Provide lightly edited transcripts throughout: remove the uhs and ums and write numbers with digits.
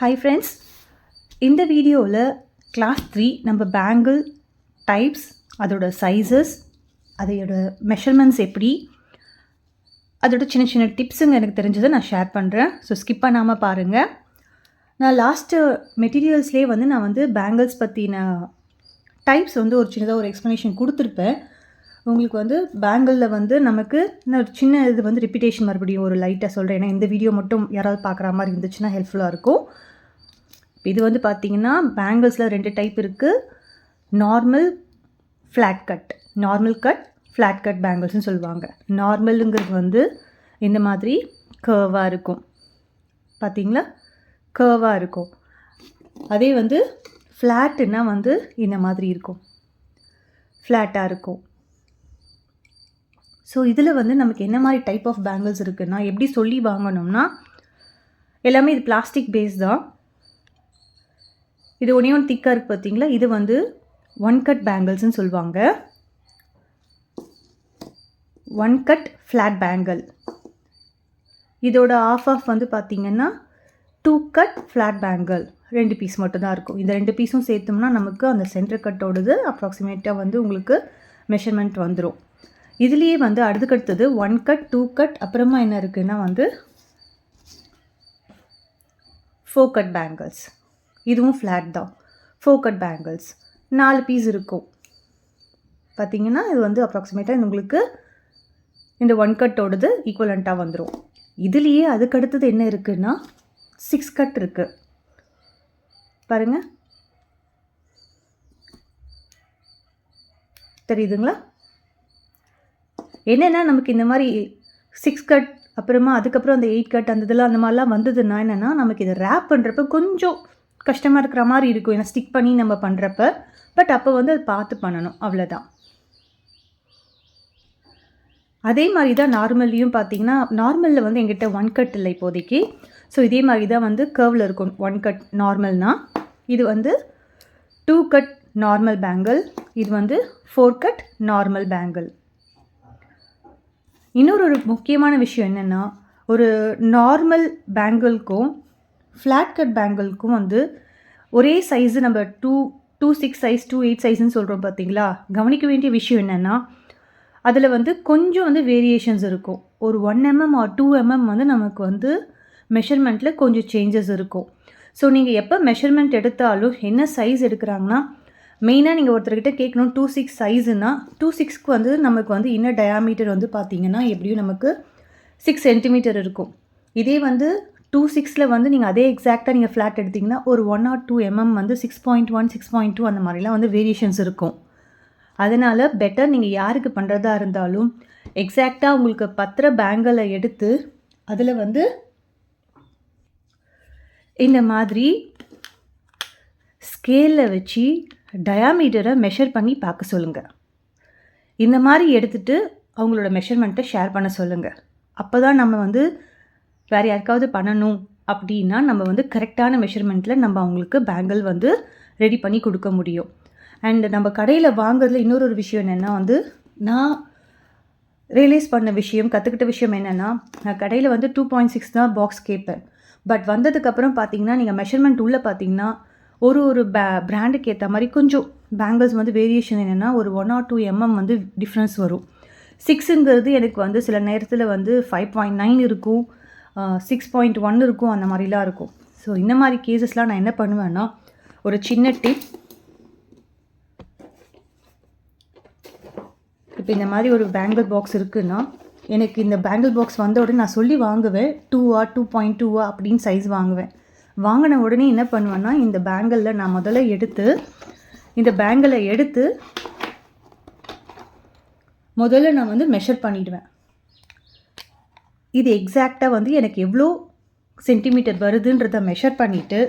Hi friends, இந்த வீடியோவில் class 3 நம்ம பேங்கிள் டைப்ஸ், அதோட சைஸஸ், அதோட மெஷர்மெண்ட்ஸ் எப்படி, அதோட சின்ன சின்ன டிப்ஸுங்க எனக்கு தெரிஞ்சதை நான் ஷேர் பண்ணுறேன். ஸோ ஸ்கிப் பண்ணாமல் பாருங்கள். நான் லாஸ்ட்டு மெட்டீரியல்ஸ்லேயே நான் பேங்கிள்ஸ் பற்றின டைப்ஸ் ஒரு சின்னதாக ஒரு எக்ஸ்ப்ளனேஷன் கொடுத்துருப்பேன். உங்களுக்கு பேங்கிளில் நமக்கு இன்னும் ஒரு சின்ன இது ரிப்பீட்டேஷன் மறுபடியும் ஒரு லைட்டாக சொல்கிறேன். ஏன்னா இந்த வீடியோ மட்டும் யாராவது பார்க்குற மாதிரி இருந்துச்சுன்னா ஹெல்ப்ஃபுல்லாக இருக்கும். இது பார்த்தீங்கன்னா பேங்கிள்ஸில் 2 டைப் இருக்குது. Normal, flat cut. Normal cut, flat cut பேங்கிள்ஸ்னு சொல்லுவாங்க. நார்மலுங்கிறது இந்த மாதிரி கர்வாக இருக்கும், பார்த்தீங்களா? கர்வாக இருக்கும். அதே ஃப்ளாட்டுன்னா இந்த மாதிரி இருக்கும், ஃப்ளாட்டாக இருக்கும். ஸோ இதில் நமக்கு என்ன மாதிரி டைப் ஆஃப் பேங்கிள்ஸ் இருக்குன்னா, எப்படி சொல்லி வாங்கணும்னா, எல்லாமே இது பிளாஸ்டிக் பேஸ் தான். இது ஒன்று திக்காக இருக்குது, பார்த்தீங்களா? இது 1 கட் பேங்கிள்ஸ்னு சொல்லுவாங்க. 1 கட் ஃப்ளாட் பேங்கிள். இதோட ஆஃப் பார்த்தீங்கன்னா 2 கட் ஃப்ளாட் பேங்கிள். 2 பீஸ் மட்டும்தான் இருக்கும். இந்த 2 பீஸும் சேர்த்தோம்னா நமக்கு அந்த சென்டர் கட்டோடது அப்ராக்சிமேட்டாக உங்களுக்கு மெஷர்மெண்ட் வந்துடும். இதுலேயே அடுத்தது 1 கட், 2 கட், அப்புறமா என்ன இருக்குன்னா 4 கட் பேங்கிள்ஸ். இதுவும் ஃப்ளாட் தான். 4 கட் பேங்கிள்ஸ் 4 பீஸ் இருக்கும், பார்த்தீங்கன்னா. இது அப்ராக்சிமேட்டாக உங்களுக்கு இந்த 1 கட்டோடது ஈக்குவலண்ட்டாக வந்துடும். இதுலேயே அதுக்கடுத்தது என்ன இருக்குன்னா 6 கட் இருக்குது, பாருங்கள், தெரியுதுங்களா? என்னென்னா நமக்கு இந்த மாதிரி 6 கட், அப்புறமா அதுக்கப்புறம் அந்த 8 கட், அந்த இதெல்லாம் அந்த மாதிரிலாம் வந்ததுன்னா என்னென்னா நமக்கு இதை ரேப் பண்ணுறப்ப கொஞ்சம் கஷ்டமாக இருக்கிற மாதிரி இருக்கும். ஏன்னா ஸ்டிக் பண்ணி நம்ம பண்ணுறப்ப. பட் அப்போ அது பார்த்து பண்ணணும், அவ்வளோதான். அதே மாதிரி தான் நார்மல்லையும் பார்த்தீங்கன்னா, நார்மலில் எங்கிட்ட 1 கட் இல்லை இப்போதைக்கு. ஸோ இதே மாதிரி தான் கர்வில் இருக்கும் 1 கட் நார்மல்னால். இது 2 கட் நார்மல் பேங்கிள். இது 4 கட் நார்மல் பேங்கிள். இன்னொரு முக்கியமான விஷயம் என்னென்னா, ஒரு நார்மல் பேங்கிள்க்கும் ஃப்ளாட் கட் பேங்கிள்க்கும் ஒரே சைஸு நம்ம 2/6 சைஸ், 2/8 சைஸ்ன்னு சொல்கிறோம், பார்த்தீங்களா? கவனிக்க வேண்டிய விஷயம் என்னென்னா, அதில் கொஞ்சம் வேரியேஷன்ஸ் இருக்கும். ஒரு 1 mm or 2 mm நமக்கு மெஷர்மெண்ட்டில் கொஞ்சம் சேஞ்சஸ் இருக்கும். ஸோ நீங்கள் எப்போ மெஷர்மெண்ட் எடுத்தாலும் என்ன சைஸ் எடுக்கிறாங்கன்னா, மெயினாக நீங்கள் ஒருத்தர்கிட்ட கேட்கணும் 2/6 சைஸுன்னா 2/6க்கு நமக்கு இன்னர் டயாமீட்டர் பார்த்தீங்கன்னா எப்படியும் நமக்கு 6 சென்டிமீட்டர் இருக்கும். இதே 2/6ல் நீங்கள் அதே எக்ஸாக்டாக நீங்கள் ஃப்ளாட் எடுத்திங்கன்னா ஒரு 1 or 2 mm 6.1, 6.2 அந்த மாதிரிலாம் வேரியேஷன்ஸ் இருக்கும். அதனால் பெட்டர் நீங்கள் யாருக்கு பண்ணுறதா இருந்தாலும் எக்ஸாக்டாக உங்களுக்கு பத்திர பேங்கிளை எடுத்து அதில் இந்த மாதிரி ஸ்கேலில் வச்சு டயாமீட்டரை மெஷர் பண்ணி பார்க்க சொல்லுங்கள். இந்த மாதிரி எடுத்துகிட்டு அவங்களோட மெஷர்மெண்ட்டை ஷேர் பண்ண சொல்லுங்கள். அப்போ தான் நம்ம வேறு யாருக்காவது பண்ணணும் அப்படின்னா நம்ம கரெக்டான மெஷர்மெண்ட்டில் நம்ம அவங்களுக்கு பேங்கிள் ரெடி பண்ணி கொடுக்க முடியும். அண்ட் நம்ம கடையில் வாங்குறதுல இன்னொரு விஷயம் என்னென்னா, நான் ரியலைஸ் பண்ண விஷயம், கற்றுக்கிட்ட விஷயம் என்னென்னா, நான் கடையில் 2.6 தான் பாக்ஸ் கேட்பேன். பட் வந்ததுக்கப்புறம் பார்த்தீங்கன்னா, நீங்கள் மெஷர்மெண்ட் உள்ளே பார்த்தீங்கன்னா ஒரு பிராண்டுக்கு ஏற்ற மாதிரி கொஞ்சம் பேங்கிள்ஸ் வேரியேஷன் என்னென்னா ஒரு 1 or 2 mm டிஃப்ரென்ஸ் வரும். 6ங்கிறது எனக்கு சில நேரத்தில் 5.9 இருக்கும், 6.1 இருக்கும், அந்த மாதிரிலாம் இருக்கும். ஸோ இந்த மாதிரி கேசஸ்லாம் நான் என்ன பண்ணுவேன்னா, ஒரு சின்ன டிப். இப்போ இந்த மாதிரி ஒரு பேங்கிள் பாக்ஸ் இருக்குன்னா, எனக்கு இந்த பேங்கிள் பாக்ஸ் வந்த உடனே நான் சொல்லி வாங்குவேன். 2 2.2 அப்படின்னு சைஸ் வாங்குவேன். வாங்கின உடனே என்ன பண்ணுவேன்னா, இந்த பேங்கிளில் நான் முதல்ல இந்த பேங்கிளை எடுத்து முதல்ல நான் மெஷர் பண்ணிவிடுவேன். இது எக்ஸாக்டாக எனக்கு எவ்வளோ சென்டிமீட்டர் வருதுன்றதை மெஷர் பண்ணிவிட்டு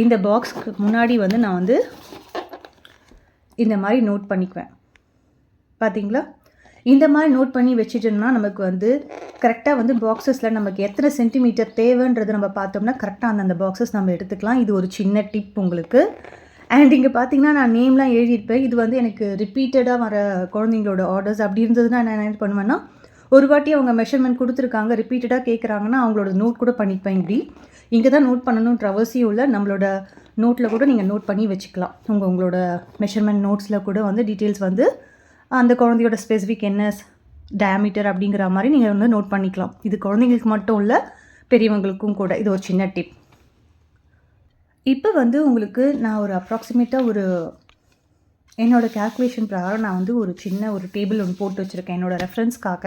இந்த பாக்ஸ்க்கு முன்னாடி நான் இந்த மாதிரி நோட் பண்ணிக்குவேன், பார்த்தீங்களா? இந்த மாதிரி நோட் பண்ணி வச்சுட்டோம்னா நமக்கு கரெக்டாக பாக்ஸஸில் நமக்கு எத்தனை சென்டிமீட்டர் தேவைன்றது நம்ம பார்த்தோம்னா கரெக்டாக அந்த பாக்ஸஸ் நம்ம எடுத்துக்கலாம். இது ஒரு சின்ன டிப் உங்களுக்கு. அண்ட் இங்கே பார்த்தீங்கன்னா நான் நேம்லாம் எழுதியிருப்பேன். இது எனக்கு ரிப்பீட்டடாக வர குழந்தைங்களோட ஆர்டர்ஸ் அப்படி இருந்ததுன்னா நான் என்ன பண்ணுவேன்னா, ஒரு வாட்டி அவங்க மெஷர்மெண்ட் கொடுத்துருக்காங்க, ரிப்பீட்டடாக கேட்குறாங்கன்னா அவங்களோட நோட் கூட பண்ணிப்பேன். இப்படி இங்கே தான் நோட் பண்ணணுன்ற அவசியம் இல்லை. நம்மளோட நோட்டில் கூட நீங்கள் நோட் பண்ணி வச்சுக்கலாம். உங்களோட மெஷர்மெண்ட் நோட்ஸில் கூட வந்து டீட்டெயில்ஸ் வந்து அந்த குழந்தையோட ஸ்பெசிஃபிக் என்ன டயாமீட்டர் அப்படிங்கிற மாதிரி நீங்கள் வந்து நோட் பண்ணிக்கலாம். இது குழந்தைங்களுக்கு மட்டும் இல்லை, பெரியவங்களுக்கும் கூட. இது ஒரு சின்ன டிப். இப்போ வந்து உங்களுக்கு நான் ஒரு அப்ராக்சிமேட்டாக என்னோடய கேல்குலேஷன் பிரகாரம் நான் வந்து ஒரு சின்ன ஒரு டேபிள் ஒன்று போட்டு வச்சுருக்கேன் என்னோடய ரெஃபரன்ஸ்க்காக.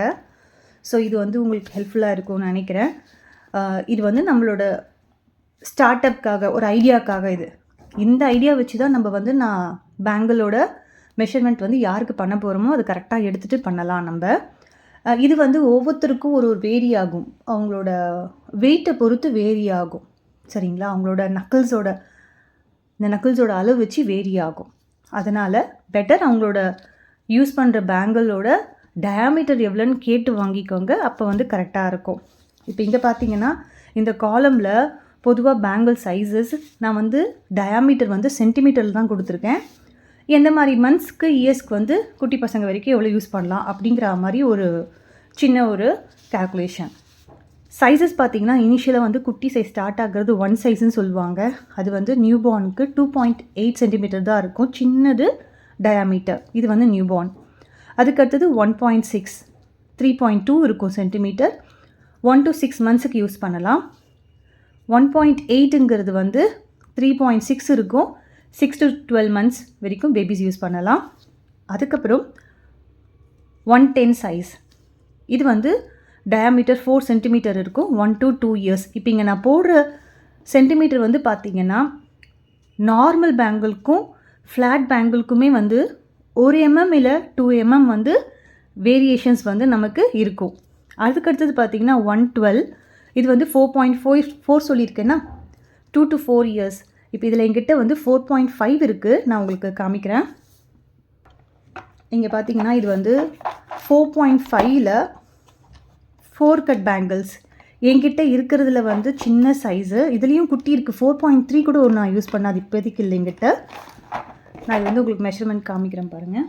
ஸோ இது வந்து உங்களுக்கு ஹெல்ப்ஃபுல்லாக இருக்கும்னு நினைக்கிறேன். இது வந்து நம்மளோட ஸ்டார்ட் அப்காக ஒரு ஐடியாக்காக இந்த ஐடியா வச்சு தான் நம்ம வந்து நான் பேங்கிளோட மெஷர்மெண்ட் வந்து யாருக்கு பண்ண போகிறோமோ அது கரெக்டாக எடுத்துகிட்டு பண்ணலாம் நம்ம. இது வந்து ஒவ்வொருத்தருக்கும் ஒரு வேரி ஆகும். அவங்களோட வெயிட்டை பொறுத்து வேரி ஆகும். சரிங்களா? அவங்களோட நக்கிள்ஸோட அளவு வச்சு வேரி ஆகும். அதனால் பெட்டர் அவங்களோட யூஸ் பண்ணுற பேங்கிளோட டயாமீட்டர் எவ்வளோன்னு கேட்டு வாங்கிக்கோங்க. அப்போ வந்து கரெக்டாக இருக்கும். இப்போ இங்கே பார்த்தீங்கன்னா இந்த காலமில் பொதுவாக பேங்கிள் சைஸஸ் நான் வந்து டயாமீட்டர் வந்து சென்டிமீட்டரில் தான் கொடுத்துருக்கேன். எந்த மாதிரி மந்த்ஸ்க்கு இயர்ஸ்க்கு வந்து குட்டி பசங்க வரைக்கும் எவ்வளோ யூஸ் பண்ணலாம் அப்படிங்கிற மாதிரி ஒரு சின்ன ஒரு கேல்குலேஷன். சைஸஸ் பார்த்திங்கன்னா இனிஷியலாக வந்து குட்டி சைஸ் ஸ்டார்ட் ஆகிறது 1 சைஸ்ன்னு சொல்லுவாங்க. அது வந்து நியூபார்னுக்கு 2.8 சென்டிமீட்டர் தான் இருக்கும், சின்னது டயாமீட்டர். இது வந்து நியூபார்ன். அதுக்கடுத்தது 1.6, 3.2 இருக்கும் சென்டிமீட்டர். 1 to 6 மந்த்ஸுக்கு யூஸ் பண்ணலாம். 1.8ங்கிறது வந்து 3.6 இருக்கும், 6 to 12 மந்த்ஸ் வரைக்கும் பேபிஸ் யூஸ் பண்ணலாம். அதுக்கப்புறம் 110 சைஸ். இது வந்து டயாமீட்டர் 4 சென்டிமீட்டர் இருக்கும், 1 to 2 இயர்ஸ். இப்போ இங்கே நான் போடுற சென்டிமீட்டர் வந்து பார்த்திங்கன்னா நார்மல் பேங்கிள்க்கும் ஃப்ளாட் பேங்கிள்க்குமே வந்து 1 mm இல்லை 2 mm வந்து வேரியேஷன்ஸ் வந்து நமக்கு இருக்கும். அதுக்கடுத்தது பார்த்திங்கன்னா 112. இது வந்து 4.4 சொல்லியிருக்கேன்னா 2 to 4 இயர்ஸ். இப்போ இதில் எங்கிட்ட வந்து 4.5 இருக்குது. நான் உங்களுக்கு காமிக்கிறேன். இங்கே பார்த்தீங்கன்னா இது வந்து 4.5ல் 4 கட் பேங்கிள்ஸ் என்கிட்ட இருக்கிறதுல வந்து சின்ன சைஸு. இதுலேயும் குட்டி இருக்குது. 4.3 கூட ஒரு நான் யூஸ் பண்ணாது இப்போதைக்கு இல்லை எங்கிட்ட. நான் இது வந்து உங்களுக்கு மெஷர்மெண்ட் காமிக்கிறேன் பாருங்கள்.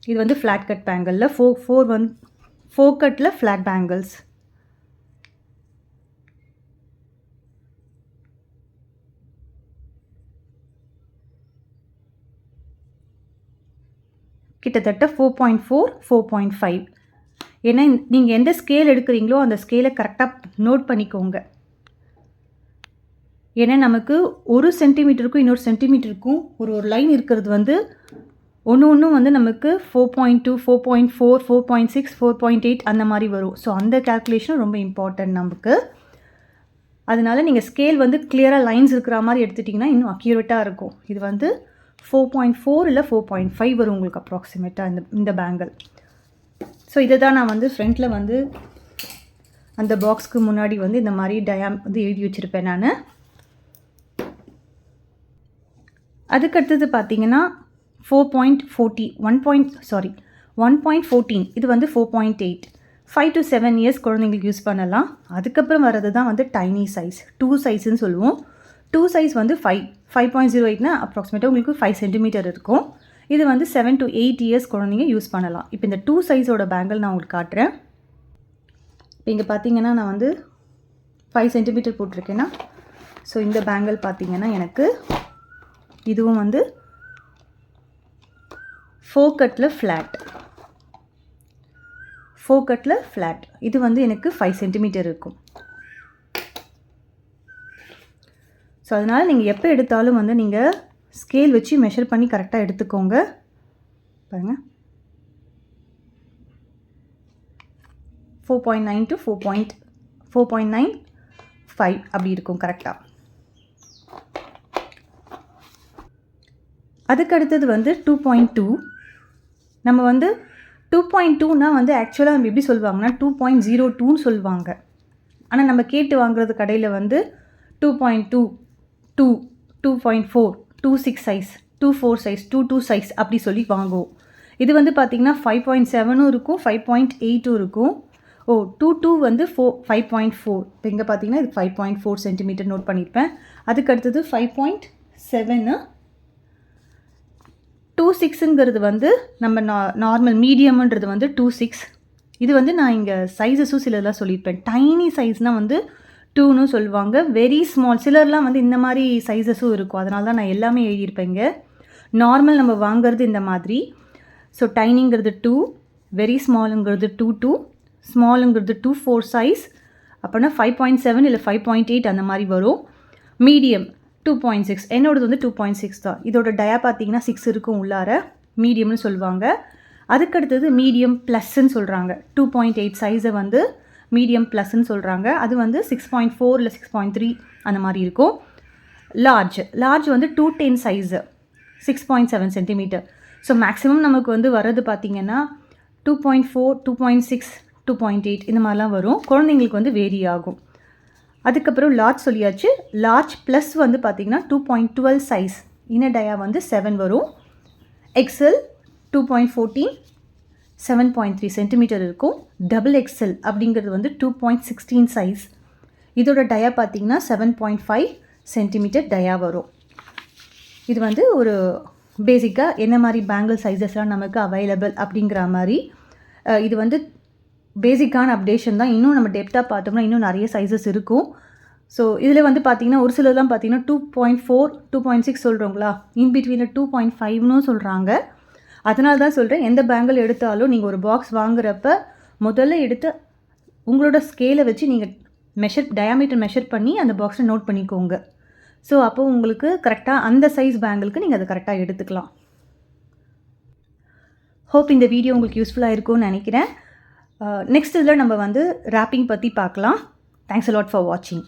இது வந்து ஃப்ளாட் கட் பேங்கிளில் 4 கட்டில் ஃப்ளாட் பேங்கிள்ஸ். கிட்டத்தட்ட 4.4, 4.5. ஏன்னா நீங்கள் எந்த ஸ்கேல் எடுக்கிறீங்களோ அந்த ஸ்கேலை கரெக்டாக நோட் பண்ணிக்கோங்க. ஏன்னா நமக்கு ஒரு சென்டிமீட்டருக்கும் இன்னொரு சென்டிமீட்டருக்கும் ஒரு லைன் இருக்கிறது வந்து ஒன்றும் வந்து நமக்கு 4.2, 4.4, 4.6, 4.8 அந்த மாதிரி வரும். ஸோ அந்த கேல்குலேஷன் ரொம்ப இம்பார்ட்டன்ட் நமக்கு. அதனால் நீங்கள் ஸ்கேல் வந்து கிளியராக லைன்ஸ் இருக்கிற மாதிரி எடுத்துட்டிங்கன்னா இன்னும் அக்யூரேட்டாக இருக்கும். இது வந்து 4.4 இல்லை 4.5 வரும் உங்களுக்கு அப்ராக்சிமேட்டாக இந்த பேங்கிள். ஸோ இதை தான் நான் வந்து ஃப்ரண்ட்டில் வந்து அந்த பாக்ஸ்க்கு முன்னாடி வந்து இந்த மாதிரி வந்து எழுதி வச்சுருப்பேன் நான். அதுக்கடுத்தது பார்த்தீங்கன்னா 1.14. இது வந்து 4.8. 5 to 7 இயர்ஸ் குழந்தைங்களுக்கு யூஸ் பண்ணலாம். அதுக்கப்புறம் வர்றது தான் வந்து டைனி சைஸ், 2 சைஸ்ன்னு சொல்லுவோம். 2 சைஸ் வந்து 5.08னா அப்ராக்சிமேட்டாக உங்களுக்கு 5 சென்டிமீட்டர் இருக்கும். இது வந்து 7 to 8 இயர்ஸ் குழந்தைங்க யூஸ் பண்ணலாம். இப்போ இந்த 2 சைஸோட பேங்கிள் நான் உங்களுக்கு காட்டுறேன். இப்போ இங்கே பார்த்தீங்கன்னா நான் வந்து 5 சென்டிமீட்டர் போட்டிருக்கேன்னா, ஸோ இந்த பேங்கிள் பார்த்தீங்கன்னா எனக்கு இதுவும் வந்து 4 கட்டில் ஃப்ளாட். இது வந்து எனக்கு 5 சென்டிமீட்டர் இருக்கும். ஸோ அதனால் நீங்கள் எப்போ எடுத்தாலும் வந்து நீங்கள் ஸ்கேல் வச்சு மெஷர் பண்ணி கரெக்டாக எடுத்துக்கோங்க. பாருங்கள், 4.9 to 4.95 அப்படி இருக்கும் கரெக்டாக. அதுக்கு அடுத்தது வந்து 2.2. நம்ம வந்து 2.2னா வந்து ஆக்சுவலாக நம்ம எப்படி சொல்லுவாங்கன்னா 2.02ன்னு சொல்லுவாங்க. ஆனால் நம்ம கேட்டு வாங்குறது கடையில் வந்து 2.2, 2, 2.4, 2.6 சைஸ், 2.4 சைஸ், 2.2 சைஸ் அப்படி சொல்லி வாங்குவோம். இது வந்து பார்த்திங்கன்னா 5.7ம் இருக்கும், 5.8ம் இருக்கும். 2.2 வந்து 5.4. இப்போ இங்கே பார்த்தீங்கன்னா இது 5.4 சென்டிமீட்டர் நோட் பண்ணியிருப்பேன். அதுக்கு அடுத்தது 5.7. 2.6ங்கிறது வந்து நம்ம நார்மல் மீடியம்ன்றது வந்து 2.6. இது வந்து நான் இங்கே சைஸஸும் சிலர்லாம் சொல்லியிருப்பேன். டைனி சைஸ்னால் வந்து 2ன்னு சொல்லுவாங்க. வெரி ஸ்மால் சிலர்லாம் வந்து இந்த மாதிரி சைஸஸும் இருக்கும். அதனால தான் நான் எல்லாமே எழுதியிருப்பேன் இங்கே. நார்மல் நம்ம வாங்குறது இந்த மாதிரி. ஸோ டைனிங்கிறது 2, வெரி ஸ்மாலுங்கிறது 2 ஸ்மாலுங்கிறது 2-4 சைஸ். அப்படின்னா 5.7 இல்லை 5.8 அந்த மாதிரி வரும். மீடியம் 2.6, என்னோடது வந்து 2.6 தான். இதோட டயா பார்த்தீங்கன்னா 6 இருக்கும் உள்ளார, மீடியம்னு சொல்லுவாங்க. அதுக்கடுத்தது மீடியம் ப்ளஸ்ன்னு சொல்கிறாங்க. 2.8 சைஸை வந்து மீடியம் ப்ளஸ்ன்னு சொல்கிறாங்க. அது வந்து 6.4 இல்லை 6.3 அந்த மாதிரி இருக்கும். லார்ஜ் வந்து 210 சைஸு, 6.7 சென்டிமீட்டர். ஸோ மேக்ஸிமம் நமக்கு வந்து வர்றது பார்த்திங்கன்னா 2.4, 2.6, 2.8 இந்த மாதிரிலாம் வரும். குழந்தைங்களுக்கு வந்து வேரி ஆகும். அதுக்கப்புறம் லார்ஜ் சொல்லியாச்சு. லார்ஜ் ப்ளஸ் வந்து பார்த்திங்கன்னா 2.12 சைஸ், இன்னர் டயா வந்து 7 வரும். எக்ஸல் 2.14, 7.3 சென்டிமீட்டர் இருக்கும். டபுள் எக்ஸல் அப்படிங்கிறது வந்து 2.16 சைஸ். இதோட டயா பார்த்திங்கன்னா 7.5 சென்டிமீட்டர் டயா வரும். இது வந்து ஒரு பேசிக்காக என்ன மாதிரி பேங்கிள் சைஸஸ்லாம் நமக்கு அவைலபிள் அப்படிங்கிற மாதிரி. இது வந்து பேசிக்கான அப்டேஷன் தான். இன்னும் நம்ம டெப்த்தாக பார்த்தோம்னா இன்னும் நிறைய சைஸஸ் இருக்கும். ஸோ இதில் வந்து பார்த்திங்கன்னா ஒரு சிலர்லாம் பார்த்திங்கன்னா 2.4, 2.6 சொல்கிறோங்களா, இன்பிட்வீனில் 2.5ன்னு சொல்கிறாங்க. அதனால தான் சொல்கிறேன், எந்த பேங்கிள் எடுத்தாலும் நீங்கள் ஒரு பாக்ஸ் வாங்குறப்ப முதல்ல எடுத்து உங்களோட ஸ்கேலை வச்சு நீங்கள் டயாமீட்டர் மெஷர் பண்ணி அந்த பாக்ஸை நோட் பண்ணிக்கோங்க. ஸோ அப்போ உங்களுக்கு கரெக்டாக அந்த சைஸ் பேங்கிளுக்கு நீங்கள் அதை கரெக்டாக எடுத்துக்கலாம். ஹோப் இந்த வீடியோ உங்களுக்கு யூஸ்ஃபுல்லாக இருக்கும்னு நினைக்கிறேன். நெக்ஸ்ட் இதில் நம்ம வந்து ரேப்பிங் பற்றி பார்க்கலாம். தேங்க்ஸ் அ லாட் ஃபார் வாட்சிங்.